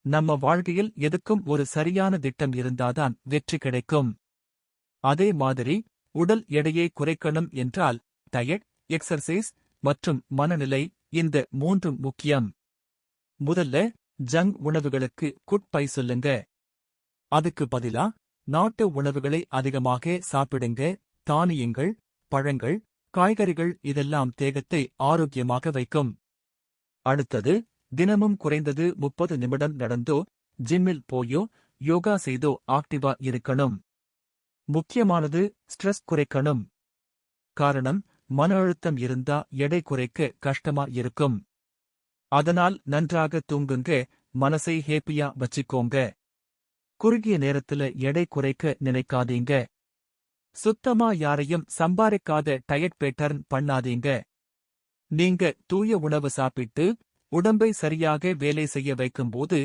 நம்ம வாழ்க்கையில் எதுக்கும் ஒரு சரியான திட்டம் இருந்தாதான் வெற்றி கிடைக்கும். அதே மாதிரி உடல் எடையை குறைக்கணும் என்றால் டயட், எக்சர்சைஸ் மற்றும் மனநிலை, இந்த மூன்றும் முக்கியம். முதல்ல ஜங்க் உணவுகளுக்கு குட் பை சொல்லுங்க. அதுக்கு பதிலா நாட்டு உணவுகளை அதிகமாக சாப்பிடுங்க. தானியங்கள், பழங்கள், காய்கறிகள் இதெல்லாம் தேகத்தை ஆரோக்கியமாக வைக்கும். அடுத்தது, தினமும் குறைந்தது 30 நிமிடம் நடந்தோ, ஜிம்மில் போயோ, யோகா செய்தோ ஆக்டிவா இருக்கணும். முக்கியமானது ஸ்ட்ரெஸ் குறைக்கணும். காரணம், மன அழுத்தம் இருந்தா எடை குறைக்க கஷ்டமா இருக்கும். அதனால் நன்றாக தூங்குங்க, மனசை ஹேப்பியா வச்சுக்கோங்க. குறுகிய நேரத்துல எடை குறைக்க நினைக்காதீங்க. சுத்தமா யாரையும் சம்பாதிக்காத டயட் பேட்டர்ன் பண்ணாதீங்க. நீங்க தூய உணவு சாப்பிட்டு உடம்பை சரியாக வேலை செய்ய வைக்கும்போது